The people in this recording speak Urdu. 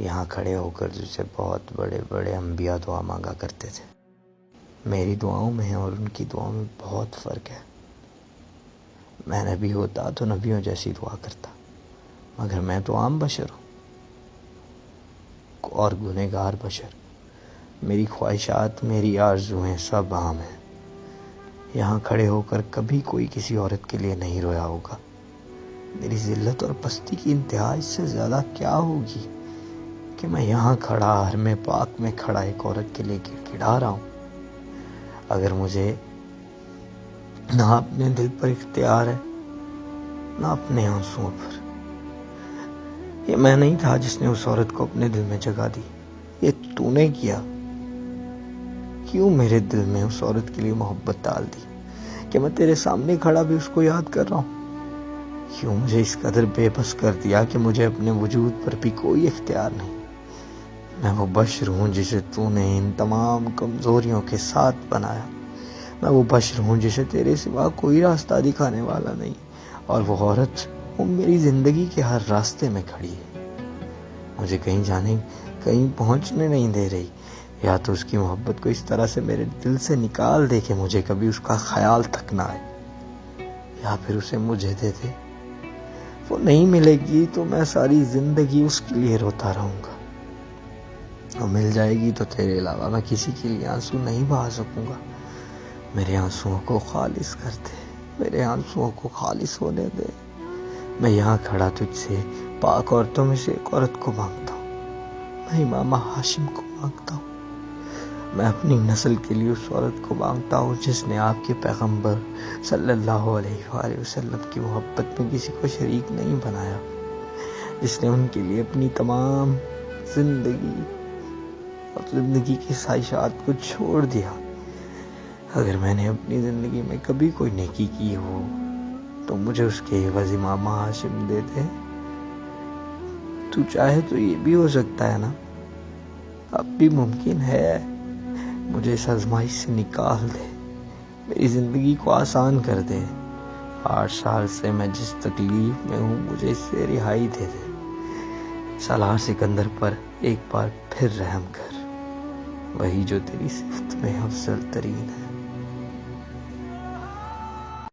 یہاں کھڑے ہو کر تجھ سے بہت بڑے بڑے انبیاء دعا مانگا کرتے تھے. میری دعاؤں میں اور ان کی دعاؤں میں بہت فرق ہے. میں نبی ہوتا تو نبیوں جیسی دعا کرتا، مگر میں تو عام بشر ہوں اور گنہگار بشر. میری خواہشات، میری آرزوئیں سب عام ہیں. یہاں کھڑے ہو کر کبھی کوئی کسی عورت کے لیے نہیں رویا ہوگا. میری ذلت اور پستی کی انتہا اس سے زیادہ کیا ہوگی کہ میں یہاں کھڑا حرم پاک میں کھڑا ایک عورت کے لیے گڑگڑا رہا ہوں. اگر مجھے نہ اپنے دل پر اختیار ہے نہ اپنے آنسوؤں پر. یہ میں نہیں تھا جس نے اس عورت کو اپنے دل میں جگہ دی، یہ تو نے کیا. کیوں میرے دل میں اس عورت کے لیے محبت ڈال دی کہ میں تیرے سامنے کھڑا بھی اس کو یاد کر رہا ہوں. کیوں مجھے اس قدر بے بس کر دیا کہ مجھے اپنے وجود پر بھی کوئی اختیار نہیں. میں وہ بشر ہوں جسے تو نے ان تمام کمزوریوں کے ساتھ بنایا. میں وہ بشر ہوں جسے تیرے سوا کوئی راستہ دکھانے والا نہیں، اور وہ عورت وہ میری زندگی کے ہر راستے میں کھڑی ہے. مجھے کہیں جانے، کہیں پہنچنے نہیں دے رہی. یا تو اس کی محبت کو اس طرح سے میرے دل سے نکال دے کہ مجھے کبھی اس کا خیال تک نہ آئے، یا پھر اسے مجھے دے دے. وہ نہیں ملے گی تو میں ساری زندگی اس کے لیے روتا رہوں گا. اور مل جائے گی تو تیرے علاوہ میں کسی کے لیے آنسو نہیں بہا سکوں گا. میرے آنسوؤں کو خالص کر دے، میرے آنسوؤں کو خالص ہونے دے. میں یہاں کھڑا تجھ سے پاک عورتوں میں سے ایک عورت کو مانگتا ہوں. میں امام ہاشم کو مانگتا ہوں. میں اپنی نسل کے لیے اس عورت کو مانگتا ہوں جس نے آپ کے پیغمبر صلی اللہ علیہ وآلہ وسلم کی محبت میں کسی کو شریک نہیں بنایا، جس نے ان کے لیے اپنی تمام زندگی اور زندگی کی خواہشات کو چھوڑ دیا. اگر میں نے اپنی زندگی میں کبھی کوئی نیکی کی ہو تو مجھے اس کے عوض امام ہاشم دے دے. تو چاہے تو یہ بھی ہو سکتا ہے نا، اب بھی ممکن ہے. مجھے اس آزمائش سے نکال دے، میری زندگی کو آسان کر دے. 8 سال سے میں جس تکلیف میں ہوں مجھے اس سے رہائی دے دے. سالار سکندر پر ایک بار پھر رحم کر، وہی جو تیری صفت میں افضل ترین ہے.